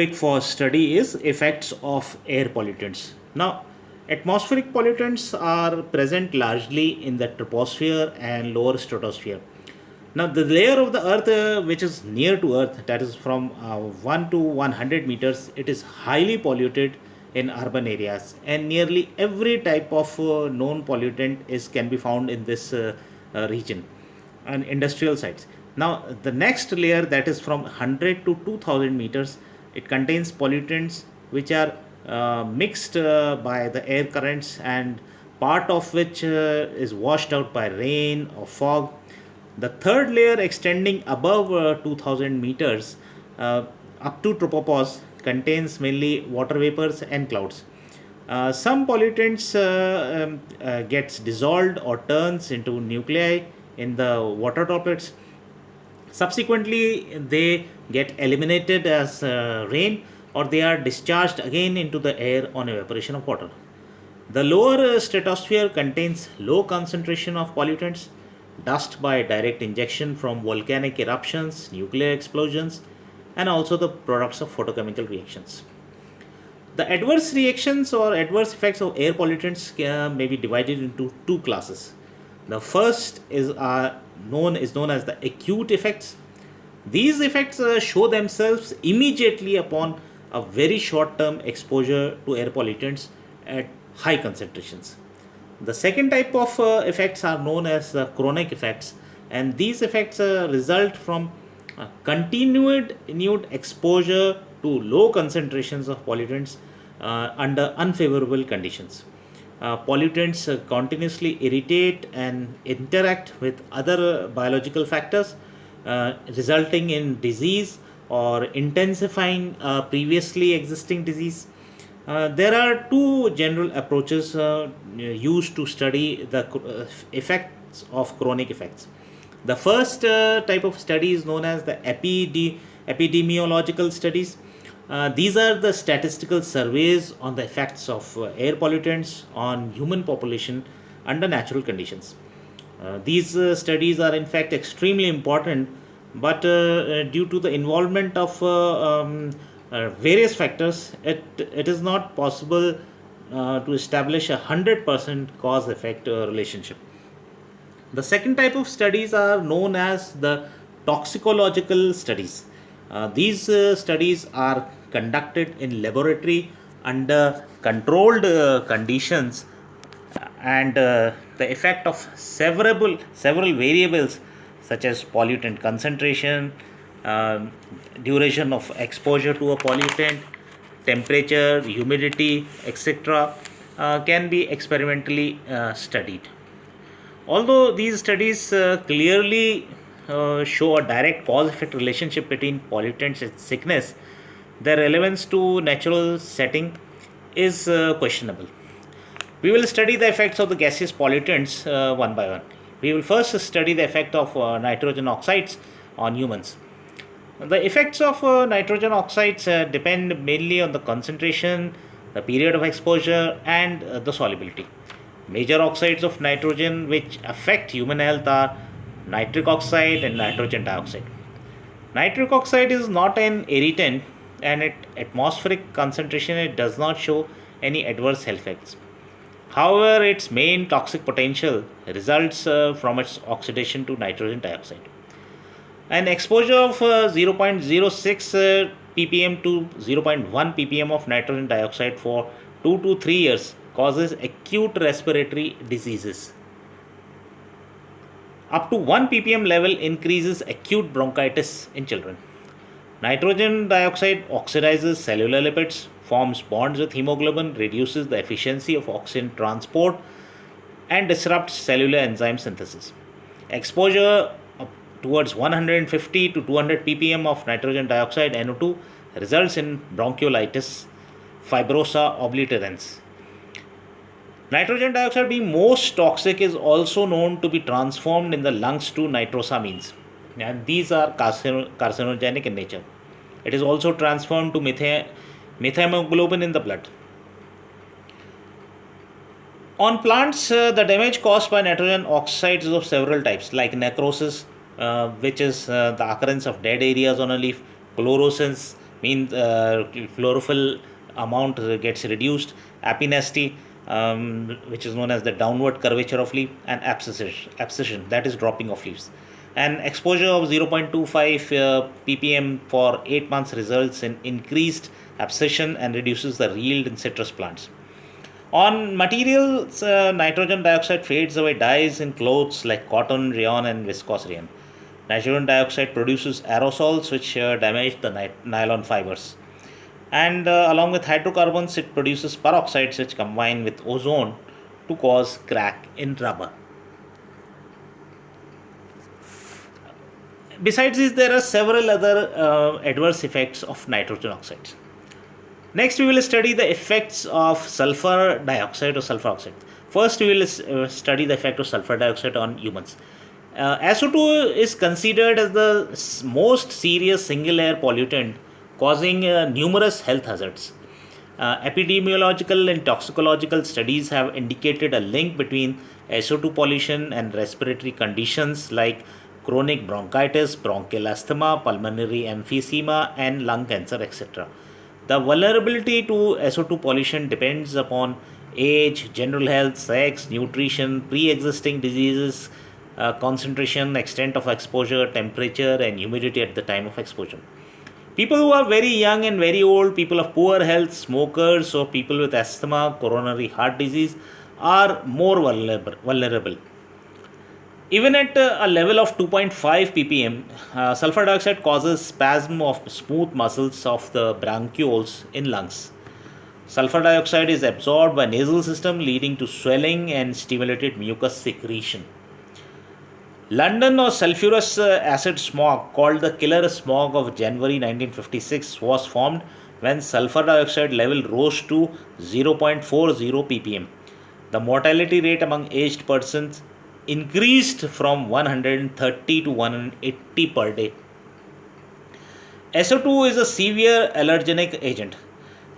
topic for study is effects of air pollutants. Now, atmospheric pollutants are present largely in the troposphere and lower stratosphere. Now, the layer of the earth which is near to earth, that is from 1 to 100 meters, it is highly polluted in urban areas, and nearly every type of known pollutant is can be found in this region and industrial sites. Now, the next layer, that is from 100 to 2000 meters, it contains pollutants which are mixed by the air currents, and part of which is washed out by rain or fog. The third layer, extending above 2000 meters up to tropopause, contains mainly water vapors and clouds. Some pollutants gets dissolved or turns into nuclei in the water droplets. Subsequently, they get eliminated as rain, or they are discharged again into the air on evaporation of water. The lower stratosphere contains low concentration of pollutants, dust by direct injection from volcanic eruptions, nuclear explosions, and also the products of photochemical reactions. The adverse reactions or adverse effects of air pollutants may be divided into two classes. The first is known as the acute effects. These effects show themselves immediately upon a very short term exposure to air pollutants at high concentrations. The second type of effects are known as chronic effects, and these effects result from continued exposure to low concentrations of pollutants under unfavorable conditions. Pollutants continuously irritate and interact with other biological factors, resulting in disease or intensifying previously existing disease. There are two general approaches used to study the effects of chronic effects. The first type of study is known as the epidemiological studies. These are the statistical surveys on the effects of air pollutants on human population under natural conditions. These studies are in fact extremely important, but due to the involvement of various factors, it is not possible to establish a 100% cause effect relationship. The second type of studies are known as the toxicological studies. These studies are conducted in laboratory under controlled conditions, and the effect of several variables such as pollutant concentration, uh, duration of exposure to a pollutant, temperature, humidity, etc., can be experimentally studied. Although these studies clearly show a direct cause effect relationship between pollutants and sickness, their relevance to natural setting is questionable. We will study the effects of the gaseous pollutants one by one. We will first study the effect of nitrogen oxides on humans. The effects of nitrogen oxides depend mainly on the concentration, the period of exposure, and the solubility. Major oxides of nitrogen which affect human health are nitric oxide and nitrogen dioxide. Nitric oxide is not an irritant, and at atmospheric concentration it does not show any adverse health effects. However, its main toxic potential results from its oxidation to nitrogen dioxide. An exposure of 0.06 ppm to 0.1 ppm of nitrogen dioxide for 2 to 3 years causes acute respiratory diseases. Up to 1 ppm level increases acute bronchitis in children. Nitrogen dioxide oxidizes cellular lipids, forms bonds with hemoglobin, reduces the efficiency of oxygen transport, and disrupts cellular enzyme synthesis. Exposure towards 150 to 200 ppm of nitrogen dioxide NO2 results in bronchiolitis fibrosa obliterans. Nitrogen dioxide, being most toxic, is also known to be transformed in the lungs to nitrosamines, and these are carcinogenic in nature. It is also transformed to methemoglobin in the blood. On plants, the damage caused by nitrogen oxides is of several types, like necrosis, which is the occurrence of dead areas on a leaf, chlorosis, means chlorophyll amount gets reduced, apinasty, which is known as the downward curvature of leaf, and abscission, that is dropping of leaves. An exposure of 0.25 ppm for 8 months results in increased abscission and reduces the yield in citrus plants. On materials, nitrogen dioxide fades away dyes in clothes like cotton, rayon, and viscose rayon. Nitrogen dioxide produces aerosols which damage the nylon fibers. And along with hydrocarbons, it produces peroxides which combine with ozone to cause crack in rubber. Besides this, there are several other adverse effects of nitrogen oxides. Next, we will study the effects of sulfur dioxide or sulfur oxide. First, we will study the effect of sulfur dioxide on humans. SO2 is considered as the most serious single air pollutant, causing numerous health hazards. Epidemiological and toxicological studies have indicated a link between SO2 pollution and respiratory conditions like chronic bronchitis, bronchial asthma, pulmonary emphysema, and lung cancer, etc. The vulnerability to SO2 pollution depends upon age, general health, sex, nutrition, pre existing diseases, concentration, extent of exposure, temperature, and humidity at the time of exposure. People who are very young and very old, people of poor health, smokers, or people with asthma, coronary heart disease are more vulnerable. Even at a level of 2.5 ppm, sulfur dioxide causes spasm of smooth muscles of the bronchioles in lungs. Sulfur dioxide is absorbed by nasal system, leading to swelling and stimulated mucus secretion. London or sulfurous acid smog, called the killer smog of January 1956, was formed when sulfur dioxide level rose to 0.40 ppm. The mortality rate among aged persons increased from 130 to 180 per day. SO2 is a severe allergenic agent.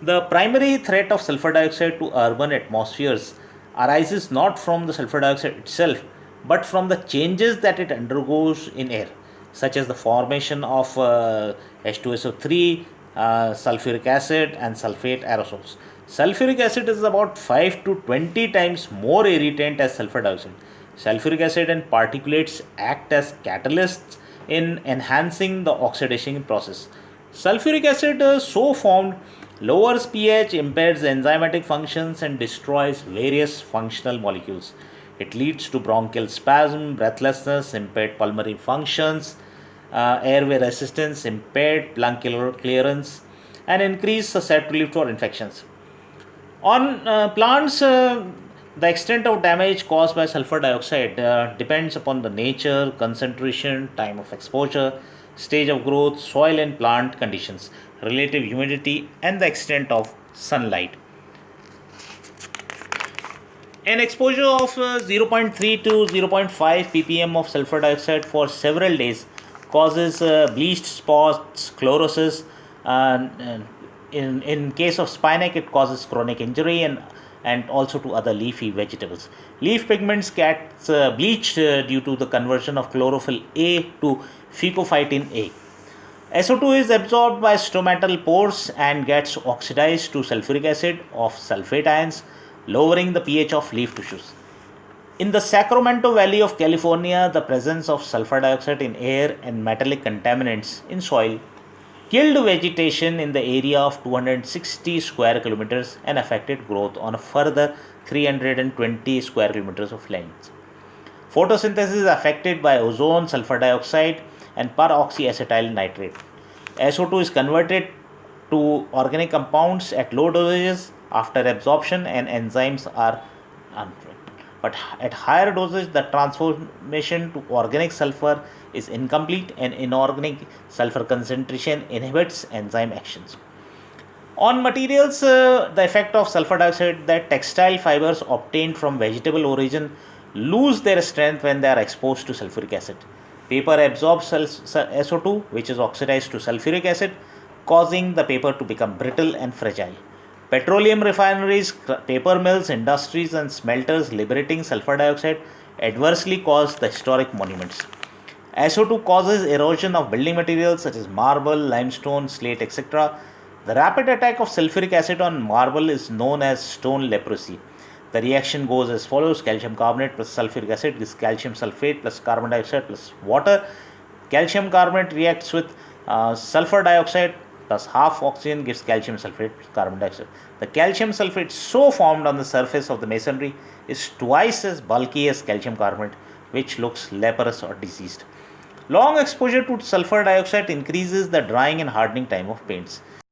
The primary threat of sulfur dioxide to urban atmospheres arises not from the sulfur dioxide itself, but from the changes that it undergoes in air, such as the formation of H2SO3, sulfuric acid, and sulfate aerosols. Sulfuric acid is about 5 to 20 times more irritant as sulfur dioxide. Sulfuric acid and particulates act as catalysts in enhancing the oxidation process. Sulfuric acid, so formed, lowers pH, impairs enzymatic functions, and destroys various functional molecules. It leads to bronchial spasm, breathlessness, impaired pulmonary functions, airway resistance, impaired lung clearance, and increased susceptibility for infections. On plants, the extent of damage caused by sulfur dioxide depends upon the nature, concentration, time of exposure, stage of growth, soil and plant conditions, relative humidity, and the extent of sunlight. An exposure of 0.3 to 0.5 ppm of sulfur dioxide for several days causes bleached spots, chlorosis. In case of spinac, it causes chronic injury and also to other leafy vegetables. Leaf pigments gets bleached due to the conversion of chlorophyll A to phycophytin A. SO2 is absorbed by stomatal pores and gets oxidized to sulfuric acid of sulfate ions, lowering the pH of leaf tissues. In the Sacramento Valley of California, the presence of sulfur dioxide in air and metallic contaminants in soil killed vegetation in the area of 260 square kilometers and affected growth on a further 320 square kilometers of land. Photosynthesis is affected by ozone, sulfur dioxide, and peroxyacetyl nitrate. SO2 is converted to organic compounds at low dosages after absorption, and enzymes are unfit. But at higher dosage, the transformation to organic sulfur is incomplete, and inorganic sulfur concentration inhibits enzyme actions. On materials, the effect of sulfur dioxide, that textile fibers obtained from vegetable origin lose their strength when they are exposed to sulfuric acid. Paper absorbs SO2, which is oxidized to sulfuric acid, causing the paper to become brittle and fragile. Petroleum refineries, paper mills, industries, and smelters liberating sulfur dioxide adversely cause the historic monuments. SO2 causes erosion of building materials such as marble, limestone, slate, etc. The rapid attack of sulfuric acid on marble is known as stone leprosy. The reaction goes as follows: calcium carbonate plus sulfuric acid is calcium sulfate plus carbon dioxide plus water. Calcium carbonate reacts with sulfur dioxide plus half oxygen gives calcium sulfate plus carbon dioxide. The calcium sulfate so formed on the surface of the masonry is twice as bulky as calcium carbonate, which looks leprous or diseased. Long exposure to sulfur dioxide increases the drying and hardening time of paints.